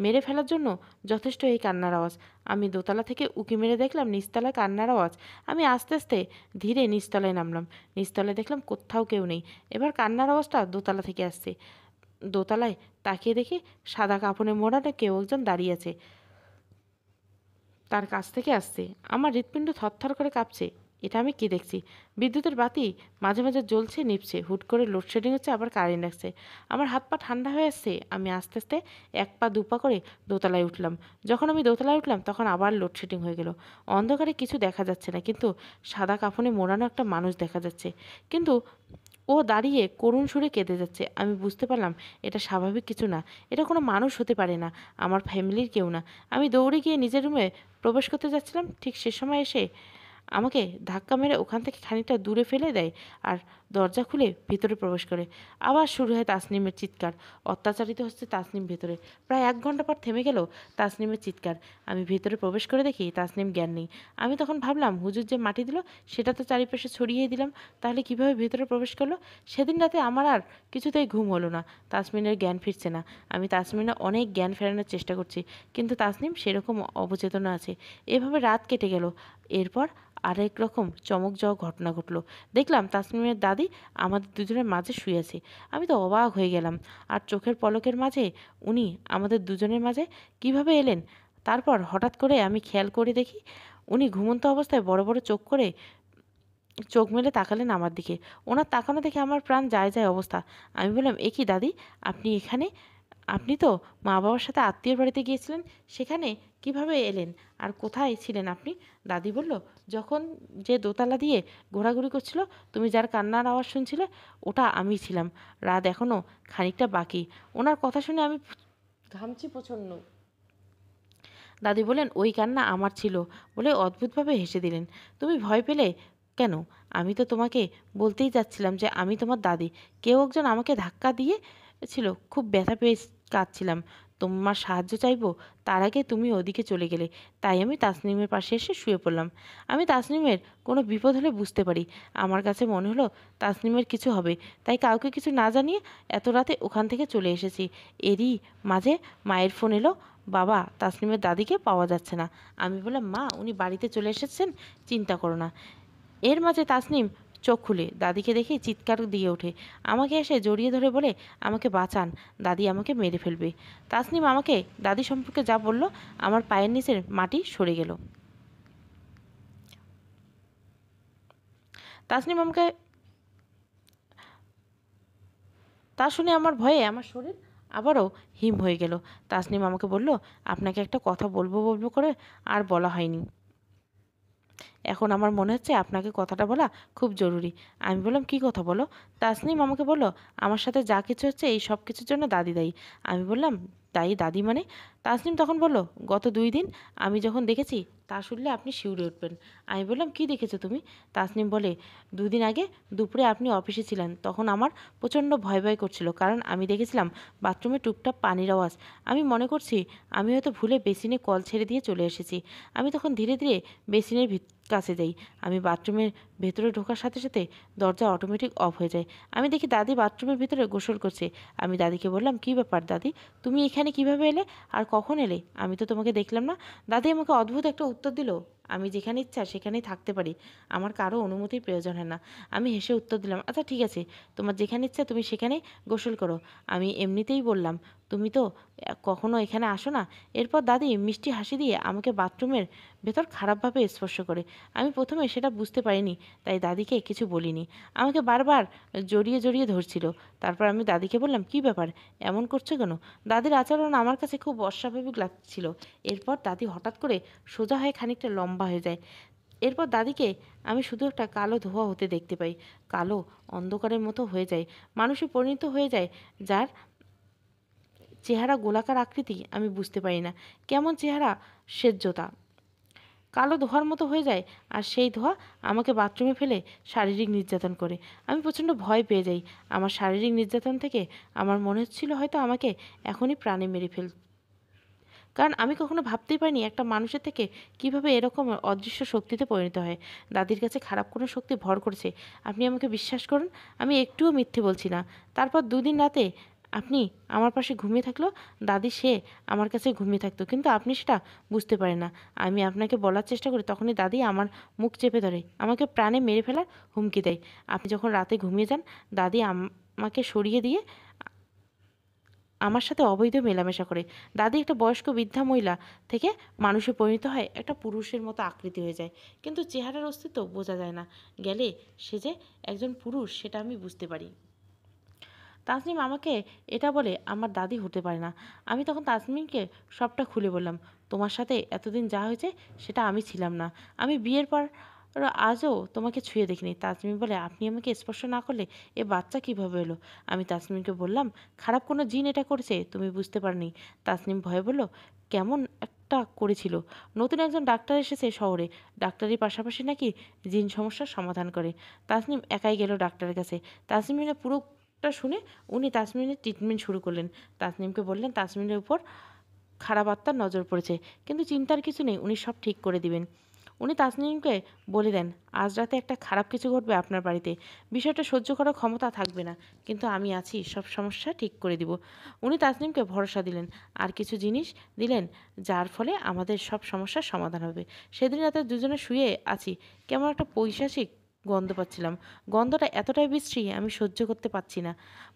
মেরে ফেলার জন্য যথেষ্ট এই কান্নার আওয়াজ। আমি দোতলা থেকে উঁকি মেরে দেখলাম নিচতলায় কান্নার আওয়াজ। আমি আস্তে আস্তে ধীরে নিচতলায় নামলাম। নিচতলায় দেখলাম কোথাও কেউ নেই। এবার কান্নার আওয়াজটা দোতলা থেকে আসছে। দোতলায় তাকিয়ে দেখি সাদা কাপড়ে মোড়ানো কেউ একজন দাঁড়িয়ে আছে। তার কাছ থেকে আসছে। আমার হৃৎপিণ্ড থরথর করে কাঁপছে। এটা আমি কি দেখছি? বিদ্যুতের বাতি মাঝে মাঝে জ্বলছে, নিভছে, হুট করে লোডশেডিং হচ্ছে, আবার কারেন্ট আসছে। আমার হাত পা ঠান্ডা হয়ে আসছে। আমি আস্তে আস্তে 1 পা 2 পা করে দোতলায় উঠলাম। যখন আমি দোতলায় উঠলাম তখন আবার লোডশেডিং হয়ে গেল। অন্ধকারে কিছু দেখা যাচ্ছে না, কিন্তু সাদা কাফনে মোড়ানো একটা মানুষ দেখা যাচ্ছে। কিন্তু ও দাঁড়িয়ে করুণ সুরে কেঁদে যাচ্ছে। আমি বুঝতে পারলাম এটা স্বাভাবিক কিছু না। এটা কোনো মানুষ হতে পারে না, আমার ফ্যামিলির কেউ না। আমি দৌড়ে গিয়ে নিজের রুমে প্রবেশ করতে যাচ্ছিলাম, ঠিক সে সময় এসে আমাকে ধাক্কা মেরে ওখান থেকে খানিকটা দূরে ফেলে দেয় আর দরজা খুলে ভিতরে প্রবেশ করে। আবার শুরু হয় তাসনিমের চিৎকার। অত্যাচারিত হচ্ছে তাসনিম ভেতরে। প্রায় 1 ঘন্টা পর থেমে গেল তাসনিমের চিৎকার। আমি ভেতরে প্রবেশ করে দেখি তাসনিম জ্ঞান নেই। আমি তখন ভাবলাম হুজুর যে মাটি দিল সেটা তো চারিপাশে ছড়িয়ে দিলাম, তাহলে কিভাবে ভেতরে প্রবেশ করলো? সেদিন রাতে আমার আর কিছুতেই ঘুম হলো না। তাসমিনের জ্ঞান ফিরছে না। আমি তাসমিনের অনেক জ্ঞান ফেরানোর চেষ্টা করছি, কিন্তু তাসনিম সেরকম অবচেতন আছে। এভাবে রাত কেটে গেল। এরপর আরেক রকম চমক যাওয়া ঘটনা ঘটলো। দেখলাম তাসমিমের দাদি আমাদের দুজনের মাঝে শুয়ে আছে। আমি তো অবাক হয়ে গেলাম। আর চোখের পলকের মাঝে উনি আমাদের দুজনের মাঝে কিভাবে এলেন? তারপর হঠাৎ করে আমি খেয়াল করে দেখি উনি ঘুমন্ত অবস্থায় বড় বড় চোখ করে চোখ মেলে তাকালেন আমার দিকে। ওনার তাকানো দেখে আমার প্রাণ যায় যায় অবস্থা। আমি বললাম, এ কি দাদি, আপনি এখানে? আপনি তো মা বাবার সাথে আত্মীয়র বাড়িতে গিয়েছিলেন, সেখানে কিভাবে এলেন? আর কোথায় ছিলেন আপনি? দাদি বলল, যখন যে দোতলা দিয়ে ঘোরাঘুরি করছিল, তুমি যার কান্নার আওয়াজ শুনছিলে, ওটা আমি ছিলাম। রাত এখনও খানিকটা বাকি। ওনার কথা শুনে আমি ঘামছি প্রচণ্ড। দাদি বললেন, ওই কান্না আমার ছিল বলে অদ্ভুতভাবে হেসে দিলেন। তুমি ভয় পেলে কেন? আমি তো তোমাকে বলতেই যাচ্ছিলাম যে আমি তোমার দাদি। কেউ একজন আমাকে ধাক্কা দিয়ে ছিল, খুব ব্যথা পেয়ে কাঁদছিলাম। তোমার সাহায্য চাইবো তার আগে তুমি ওদিকে চলে গেলে, তাই আমি তাসনিমের পাশে এসে শুয়ে পড়লাম। আমি তাসনিমের কোনো বিপদ হলে বুঝতে পারি। আমার কাছে মনে হলো তাসনিমের কিছু হবে, তাই কাউকে কিছু না জানিয়ে এত রাতে ওখান থেকে চলে এসেছি। এরই মাঝে মায়ের ফোন এলো, বাবা, তাসনিমের দাদিকে পাওয়া যাচ্ছে না। আমি বললাম, মা, উনি বাড়িতে চলে এসেছেন, চিন্তা করো না। এর মাঝে তাসনিম চোখ খুলে দাদিকে দেখে চিৎকার দিয়ে ওঠে। আমাকে এসে জড়িয়ে ধরে বলে, আমাকে বাঁচান, দাদি আমাকে মেরে ফেলবে। তাসনিম আমাকে দাদি সম্পর্কে যা বলল, আমার পায়ের নিচের মাটি সরে গেল। তাসনিম আমাকে তা শুনে আমার ভয়ে আমার শরীর আবারও হিম হয়ে গেল। তাসনিম আমাকে বলল, আপনাকে একটা কথা বলবো বলবো করে আর বলা হয়নি। এখন আমার মনে হচ্ছে আপনাকে কথাটা বলা খুব জরুরি। আমি বললাম, কী কথা বলো? তাসনিম আমাকে বলল, আমার সাথে যা কিছু হচ্ছে এই সব কিছুর জন্য দাদি দায়ী। আমি বললাম, দায়ী দাদি মানে? তাসনিম তখন বলল, গত 2 দিন আমি যখন দেখেছি তা শুনলে আপনি শিউরে উঠবেন। আমি বললাম, কী দেখেছো তুমি? তাসনিম বলে, 2 দিন আগে দুপুরে আপনি অফিসে ছিলেন, তখন আমার প্রচণ্ড ভয় ভয় করছিল, কারণ আমি দেখেছিলাম বাথরুমে টুপটাপ পানির আওয়াজ। আমি মনে করছি আমি হয়তো ভুলে বেসিনে কল ছেড়ে দিয়ে চলে এসেছি। আমি তখন ধীরে ধীরে বেসিনের কাছে যাই। আমি বাথরুমের ভেতরে ঢোকার সাথে সাথে দরজা অটোমেটিক অফ হয়ে যায়। আমি দেখি দাদি বাথরুমের ভিতরে গোসল করছে। আমি দাদিকে বললাম, কী ব্যাপার দাদি, তুমি এখানে কিভাবে এলে আর কখন এলে? আমি তো তোমাকে দেখলাম না। দাদি আমাকে অদ্ভুত একটা উত্তর দিল। আমি যেখানে ইচ্ছা সেখানেই থাকতে পারি, আমার কারো অনুমতির প্রয়োজন হয় না। আমি হেসে উত্তর দিলাম, আচ্ছা ঠিক আছে, তোমার যেখানে ইচ্ছা তুমি সেখানেই গোসল করো। আমি এমনিতেই বললাম, তুমি তো কখনো এখানে আসো না। এরপর দাদি মিষ্টি হাসি দিয়ে আমাকে বাথরুমের ভেতর খারাপভাবে স্পর্শ করে। আমি প্রথমে সেটা বুঝতে পারিনি, তাই দাদিকে কিছু বলিনি। আমাকে বারবার জড়িয়ে জড়িয়ে ধরছিল। তারপর আমি দাদিকে বললাম, কী ব্যাপার, এমন করছো কেন? দাদির আচরণ আমার কাছে খুব অস্বাভাবিক লাগছিল। এরপর দাদি হঠাৎ করে সোজা হয়ে খানিকটা লম্বা হয়ে যায়। এরপর দাদিকে আমি শুধু একটা কালো ধোঁয়া হতে দেখতে পাই। কালো অন্ধকারের মতো হয়ে যায়, মানুষে পরিণত হয়ে যায়, যার চেহারা গোলাকার আকৃতি আমি বুঝতে পারি না। কেমন চেহারা, সেজ্জতা কালো ধোঁয়ার মতো হয়ে যায়। আর সেই ধোঁয়া আমাকে বাথরুমে ফেলে শারীরিক নির্যাতন করে। আমি প্রচণ্ড ভয় পেয়ে যাই। আমার শারীরিক নির্যাতন থেকে আমার মনে হচ্ছিল হয়তো আমাকে এখনই প্রাণে মেরে ফেল, কারণ আমি কখনো ভাবতেই পারিনি একটা মানুষের থেকে কিভাবে এরকম অদৃশ্য শক্তিতে পরিণত হয়। দাদির কাছে খারাপ কোনো শক্তি ভর করেছে। আপনি আমাকে বিশ্বাস করুন, আমি একটুও মিথ্যে বলছি না। তারপর দুদিন রাতে আপনি আমার পাশে ঘুমিয়ে থাকলো, দাদি সে আমার কাছে ঘুমিয়ে থাকতো, কিন্তু আপনি সেটা বুঝতে পারেন না। আমি আপনাকে বলার চেষ্টা করি, তখনই দাদি আমার মুখ চেপে ধরে আমাকে প্রাণে মেরে ফেলার হুমকি দেয়। আপনি যখন রাতে ঘুমিয়ে যান, দাদি আমাকে সরিয়ে দিয়ে আমার সাথে অবৈধ মেলামেশা করে। দাদি একটা বয়স্ক বৃদ্ধা মহিলা থেকে মানুষে পরিণত হয়, একটা পুরুষের মতো আকৃতি হয়ে যায়, কিন্তু চেহারার অস্তিত্ব বোঝা যায় না। গেলে সে যে একজন পুরুষ সেটা আমি বুঝতে পারি। তাসনিম আমাকে এটা বলে আমার দাদি হতে পারে না। আমি তখন তাসনিমকে সবটা খুলে বললাম, তোমার সাথে এতদিন যা হয়েছে সেটা আমি ছিলাম না। আমি বিয়ের পর আজও তোমাকে ছুঁয়ে দেখিনি। তাসনিম বলে, আপনি আমাকে স্পর্শ না করলে এ বাচ্চা কিভাবে এলো? আমি তাসনিমকে বললাম, খারাপ কোনো জিন এটা করেছে, তুমি বুঝতে পারনি। তাসনিম ভয়ে বলল, কেমন একটা করেছিল? নতুন একজন ডাক্তার এসেছে শহরে, ডাক্তারের পাশাপাশি নাকি জিন সমস্যার সমাধান করে। তাসনিম একাই গেল ডাক্তারের কাছে। তাসনিমের পুরোটা শুনে উনি তাসনিমের ট্রিটমেন্ট শুরু করলেন। তাসনিমকে বললেন তাসনিমের উপর খারাপ আত্মার নজর পড়েছে, কিন্তু চিন্তার কিছু নেই, উনি সব ঠিক করে দিবেন। উনি তাসনিমকে বলে দেন, আজ রাতে একটা খারাপ কিছু ঘটবে আপনার বাড়িতে, বিষয়টা সহ্য করার ক্ষমতা থাকবে না, কিন্তু আমি আছি, সব সমস্যা ঠিক করে দিব। উনি তাসনিমকে ভরসা দিলেন, আর কিছু জিনিস দিলেন যার ফলে আমাদের সব সমস্যার সমাধান হবে। সেদিন রাতে দুজনে শুয়ে আছি, কেমন একটা পৈশাচিক গন্ধ পাচ্ছিলাম। গন্ধটা এতটাই বিশ্রী আমি সহ্য করতে পারছি না।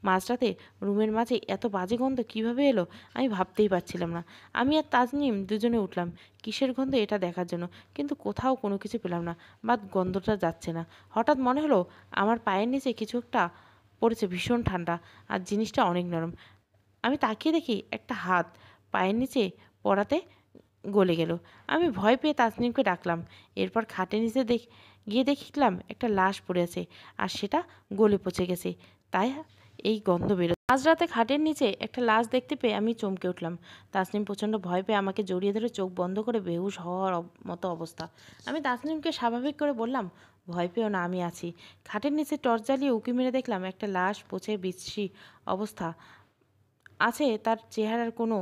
মাঝরাতে রুমের মাঝে এত বাজে গন্ধ কীভাবে এলো আমি ভাবতেই পারছিলাম না। আমি আর তাজনিম দুজনে উঠলাম কিসের গন্ধ এটা দেখার জন্য, কিন্তু কোথাও কোনো কিছু পেলাম না, বা গন্ধটা যাচ্ছে না। হঠাৎ মনে হলো আমার পায়ের নিচে কিছু একটা পড়েছে, ভীষণ ঠান্ডা, আর জিনিসটা অনেক নরম। আমি তাকিয়ে দেখি একটা হাত পায়ের নিচে পড়াতে গলে গেল। আমি ভয় পেয়ে তাসনিমকে ডাকলাম। এরপর খাটের নিচে গিয়ে দেখলাম একটা লাশ পড়ে আছে, আর সেটা গলে পচে গেছে, তাই এই গন্ধ বেরো। আজ রাতে খাটের নিচে একটা লাশ দেখতে পেয়ে আমি চমকে উঠলাম। তাসনিম প্রচণ্ড ভয় পেয়ে আমাকে জড়িয়ে ধরে চোখ বন্ধ করে বেহুশ হওয়ার মতো অবস্থা। আমি তাসনিমকে স্বাভাবিক করে বললাম, ভয় পেও না, আমি আছি। খাটের নিচে টর্চ জ্বালিয়ে উঁকি মেরে দেখলাম একটা লাশ পচে বিশ্রী অবস্থা আছে, তার চেহারার কোনো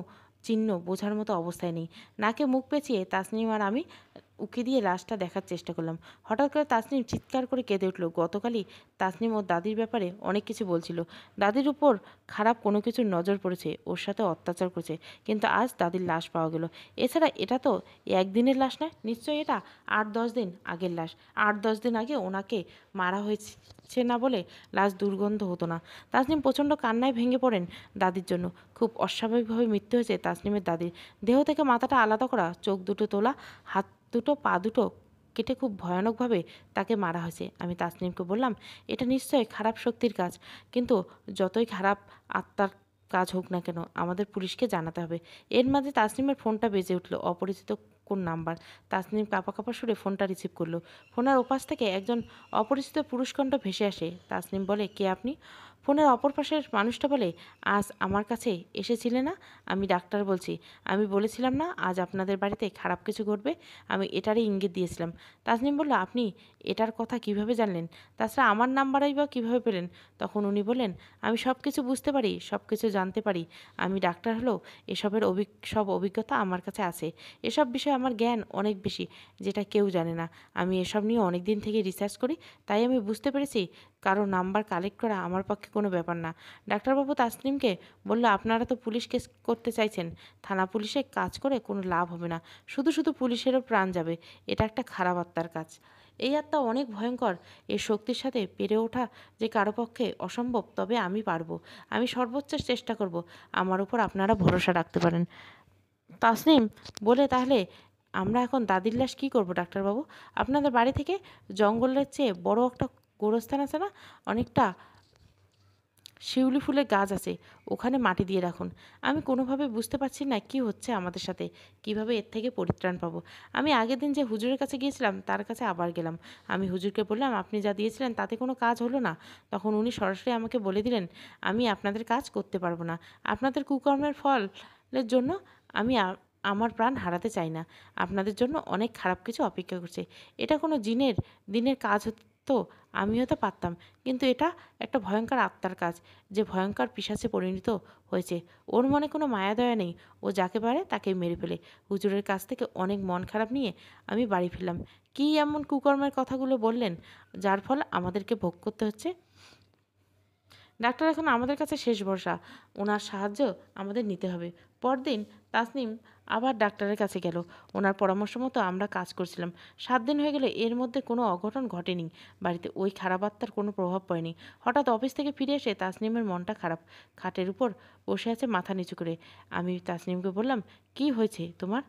চিহ্ন বোঝার মতো অবস্থায় নেই। নাকে মুখ পেঁচিয়ে তাসনিম আর আমি উকি দিয়ে লাশটা দেখার চেষ্টা করলাম। হঠাৎ করে তাসনিম চিৎকার করে কেঁদে উঠল। গতকালই তাসনিম ওর দাদির ব্যাপারে অনেক কিছু বলছিল। দাদির উপর খারাপ কোনো কিছুর নজর পড়েছে, ওর সাথে অত্যাচার করেছে, কিন্তু আজ দাদির লাশ পাওয়া গেল। এছাড়া এটা তো একদিনের লাশ নয়, নিশ্চয়ই এটা 8-10 দিন আগের লাশ। 8-10 দিন আগে ওনাকে মারা হয়েছে না বলে লাশ দুর্গন্ধ হতো না। তাসনিম প্রচণ্ড কান্নায় ভেঙে পড়েন দাদির জন্য। খুব অস্বাভাবিকভাবে মৃত্যু হয়েছে তাসনিমের দাদির। দেহ থেকে মাথাটা আলাদা করা, চোখ দুটো তোলা, হাত দুটো পা দুটো কেটে খুব ভয়ানকভাবে তাকে মারা হয়েছে। আমি তাসনিমকে বললাম, এটা নিশ্চয়ই খারাপ শক্তির কাজ, কিন্তু যতই খারাপ আত্মার কাজ হোক না কেন আমাদের পুলিশকে জানাতে হবে। এর মাঝে তাসনিমের ফোনটা বেজে উঠল, অপরিচিত কোন নাম্বার। তাসনিম কাঁপা কাঁপা সুরে ফোনটা রিসিভ করলো। ফোনের ওপাশ থেকে একজন অপরিচিত পুরুষকণ্ঠ ভেসে আসে। তাসনিম বলে, কে আপনি? ফোনের অপর পাশের মানুষটা বলে, আজ আমার কাছে এসেছিলে না? আমি ডাক্তার বলছি। আমি বলেছিলাম না আজ আপনাদের বাড়িতে খারাপ কিছু ঘটবে? আমি এটারই ইঙ্গিত দিয়েছিলাম। তাসনিম বলল, আপনি এটার কথা কিভাবে জানলেন? তাছাড়া আমার নাম্বারই বা কীভাবে পেলেন? তখন উনি বললেন, আমি সব কিছু বুঝতে পারি, সব কিছু জানতে পারি। আমি ডাক্তার হলেও এসবের সব অভিজ্ঞতা আমার কাছে আছে। এসব বিষয়ে আমার জ্ঞান অনেক বেশি, যেটা কেউ জানে না। আমি এসব নিয়ে অনেক দিন থেকে রিসার্চ করি, তাই আমি বুঝতে পেরেছি কারো নাম্বার কালেক্ট করা আমার পক্ষে কোনো ব্যাপার না। ডাক্তারবাবু তাসনিমকে বলল, আপনারা তো পুলিশ কেস করতে চাইছেন, থানা পুলিশে কাজ করে কোনো লাভ হবে না, শুধু শুধু পুলিশেরও প্রাণ যাবে। এটা একটা খারাপ আত্মার কাজ। এই আত্মা অনেক ভয়ঙ্কর। এর শক্তির সাথে পেরে ওঠা যে কারো পক্ষে অসম্ভব, তবে আমি পারবো। আমি সর্বোচ্চ চেষ্টা করব। আমার উপর আপনারা ভরসা রাখতে পারেন। তাসনিম বলে, তাহলে আমরা এখন দাদির লাশ কী করবো ডাক্তারবাবু? আপনাদের বাড়ি থেকে জঙ্গলের চেয়ে বড় একটা গোরস্থান আছে না? অনেকটা শিউলি ফুলের গাছ আছে, ওখানে মাটি দিয়ে রাখুন। আমি কোনোভাবে বুঝতে পারছি না কি হচ্ছে আমাদের সাথে, কিভাবে এর থেকে পরিত্রাণ পাবো। আমি আগের দিন যে হুজুরের কাছে গিয়েছিলাম তার কাছে আবার গেলাম। আমি হুজুরকে বললাম, আপনি যা দিয়েছিলেন তাতে কোনো কাজ হলো না। তখন উনি সরাসরি আমাকে বলে দিলেন, আমি আপনাদের কাজ করতে পারবো না। আপনাদের কুকর্মের ফলের জন্য আমি আমার প্রাণ হারাতে চাই না। আপনাদের জন্য অনেক খারাপ কিছু অপেক্ষা করছে। এটা কোনো দিনের কাজ তো আমি হয়তো পারতাম, কিন্তু এটা একটা ভয়ঙ্কর আত্মার কাজ, যে ভয়ঙ্কর পিশাচে পরিণত হয়েছে। ওর মনে কোনো মায়া দয়া নেই, ও যাকে পারে তাকে মেরে ফেলে। হুজুরের কাছ থেকে অনেক মন খারাপ নিয়ে আমি বাড়ি ফিরলাম। কী এমন কুকর্মের কথাগুলো বললেন যার ফল আমাদেরকে ভোগ করতে হচ্ছে? ডাক্তার এখন আমাদের কাছে শেষ ভরসা, ওনার সাহায্য আমাদের নিতে হবে। পরদিন তাসনিম আবার ডাক্তারের কাছে গেল। ওনার পরামর্শ মতো আমরা কাজ করছিলাম। 7 দিন হয়ে গেলে এর মধ্যে কোনো অঘটন ঘটেনি। বাড়িতে ওই খারাপ আত্মার কোনো প্রভাব পড়েনি। হঠাৎ অফিস থেকে ফিরে এসে তাসনিমের মনটা খারাপ। খাটের উপর বসে আছে মাথা নিচু করে। আমি তাসনিমকে বললাম, কি হয়েছে তোমার?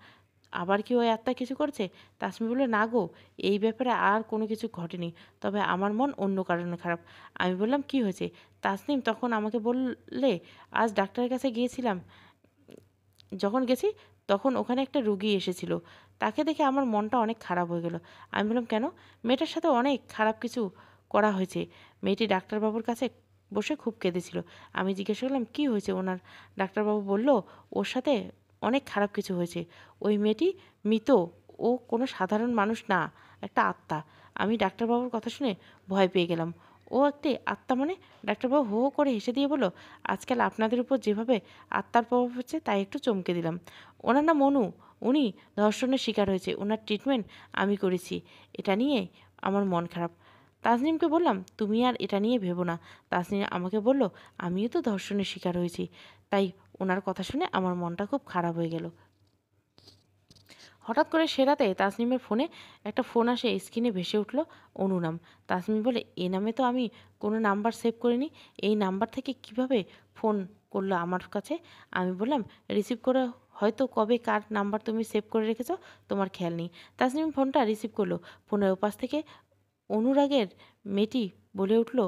আবার কি ওই আত্মা কিছু করছে? তাসনিম বলল, না গো, এই ব্যাপারে আর কোনো কিছু ঘটেনি, তবে আমার মন অন্য কারণে খারাপ। আমি বললাম, কি হয়েছে? তাসনিম তখন আমাকে বললে, আজ ডাক্তারের কাছে গিয়েছিলাম, যখন গেছি তখন ওখানে একটা রুগী এসেছিল, তাকে দেখে আমার মনটা অনেক খারাপ হয়ে গেল। আমি বললাম, কেন? মেয়েটার সাথে অনেক খারাপ কিছু করা হয়েছে। মেয়েটি ডাক্তারবাবুর কাছে বসে খুব কেঁদেছিল। আমি জিজ্ঞেস করলাম, কি হয়েছে ওনার? ডাক্তারবাবু বলল, ওর সাথে অনেক খারাপ কিছু হয়েছে। ওই মেয়েটি মৃত, ও কোনো সাধারণ মানুষ না, একটা আত্মা। আমি ডাক্তারবাবুর কথা শুনে ভয় পেয়ে গেলাম। ও একটি আত্মা মানে? ডাক্তারবাবু হো হো করে হেসে দিয়ে বলল, আজকাল আপনাদের উপর যেভাবে আত্মার প্রভাব হচ্ছে তাই একটু চমকে দিলাম। ওনার নাম মনু, উনি ধর্ষণের শিকার হয়েছে, ওনার ট্রিটমেন্ট আমি করেছি। এটা নিয়ে আমার মন খারাপ। তাসনিমকে বললাম, তুমি আর এটা নিয়ে ভেবো না। তাসনিম আমাকে বলল, আমিও তো ধর্ষণের শিকার হয়েছি। তাই ওনার কথা শুনে আমার মনটা খুব খারাপ হয়ে গেল। হঠাৎ করে সে রাতে তাসনিমের ফোনে একটা ফোন আসে, স্ক্রিনে ভেসে উঠল অনু নাম। তাসনিম বলে, এ নামে তো আমি কোনো নাম্বার সেভ করিনি, এই নাম্বার থেকে কিভাবে ফোন করলো আমার কাছে? আমি বললাম, রিসিভ করে হয়তো কবে কার নাম্বার তুমি সেভ করে রেখেছ তোমার খেয়াল নেই। তাসনিম ফোনটা রিসিভ করলো। ফোনের ওপাশ থেকে অনুরাগের মেয়েটি বলে উঠল,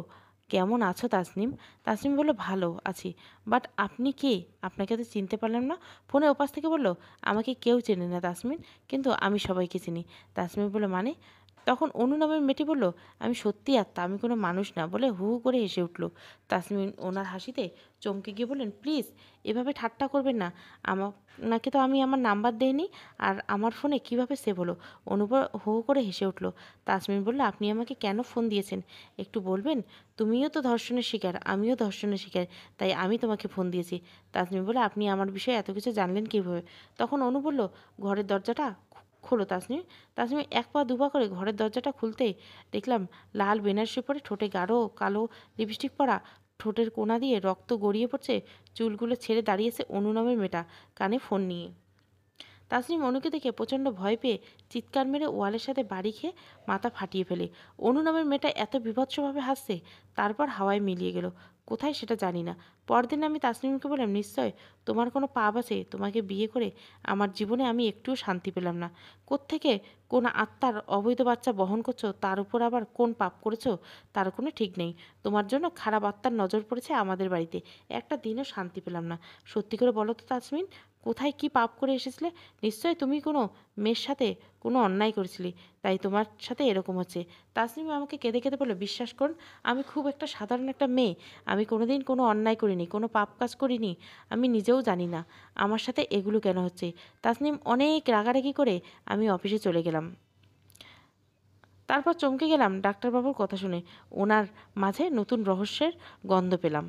কেমন আছো তাসনিম? তাসনিম বলল, ভালো আছি, বাট আপনি কে? আপনাকে তো চিনতে পারলাম না। ফোনের ওপাশ থেকে বলল, আমাকে কেউ চেনে না তাসমিন, কিন্তু আমি সবাইকে চিনি। তাসমিন বলল, মানে? তখন অনু নামের মেয়েটি বলল, আমি সত্যি আত্মা, আমি কোনো মানুষ না, বলে হু হু করে হেসে উঠল। তাসমিন ওনার হাসিতে চমকে গিয়ে বললেন, প্লিজ এভাবে ঠাট্টা করবেন না। আপনাকে তো আমি আমার নাম্বার দেইনি, আর আমার ফোনে কিভাবে সেভ হলো? অনুপর হু হু করে হেসে উঠল। তাসমিন বলল, আপনি আমাকে কেন ফোন দিয়েছেন একটু বলবেন? তুমিও তো ধর্ষণের শিকার, আমিও ধর্ষণের শিকার, তাই আমি তোমাকে ফোন দিয়েছি। তাসমিন বলল, আপনি আমার বিষয়ে এত কিছু জানলেন কীভাবে? তখন অনু বলল, ঘরের দরজাটা খোলো তাসনিম। তাসনিম এক পা দুপা করে ঘরের দরজাটা খুলতেই দেখলাম লাল বেনারসি পরে, ঠোঁটে গাঢ় কালো লিপস্টিক পরা, ঠোঁটের কোনা দিয়ে রক্ত গড়িয়ে পড়ছে, চুলগুলো ছেড়ে দাঁড়িয়েছে অনু নামের মেয়েটা, কানে ফোন নিয়ে। তাসনিম অনুকে দেখে প্রচণ্ড ভয় পেয়ে চিৎকার মেরে ওয়ালের সাথে বাড়ি খেয়ে মাথা ফাটিয়ে ফেলে। অনু নামের মেয়েটা এত বীভৎসভাবে হাসছে, তারপর হাওয়ায় মিলিয়ে গেল কোথায় সেটা জানি না। পরদিন আমি তাসনিমকে বললাম, নিশ্চয় তোমার কোনো পাপ আছে, তোমাকে বিয়ে করে আমার জীবনে আমি একটুও শান্তি পেলাম না। কোত্থেকে কোন আত্মার অবৈধ বাচ্চা বহন করছো, তার উপর আবার কোন পাপ করেছো তার কোনো ঠিক নেই। তোমার জন্য খারাপ আত্মার নজর পড়েছে আমাদের বাড়িতে, একটা দিনও শান্তি পেলাম না। সত্যি করে বলো তো তাসমিন, কোথায় কি পাপ করে এসেছিলে? নিশ্চয়ই তুমি কোনো মেয়ের সাথে কোনো অন্যায় করেছিলি, তাই তোমার সাথে এরকম হচ্ছে। তাসনিম আমাকে কেঁদে কেঁদে বলে, বিশ্বাস করুন, আমি খুব একটা সাধারণ একটা মেয়ে, আমি কোনোদিন কোনো অন্যায় করিনি, কোনো পাপ কাজ করিনি, আমি নিজেও জানি না আমার সাথে এগুলো কেন হচ্ছে। তাসনিম অনেক রাগারাগি করে আমি অফিসে চলে গেলাম। তারপর চমকে গেলাম ডাক্তারবাবুর কথা শুনে, ওনার মাঝে নতুন রহস্যের গন্ধ পেলাম।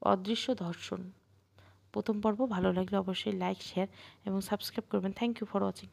অদৃশ্য ধর্ষণ প্রথম পর্ব ভালো লাগলে অবশ্যই লাইক, শেয়ার এবং সাবস্ক্রাইব করবেন। Thank you for watching.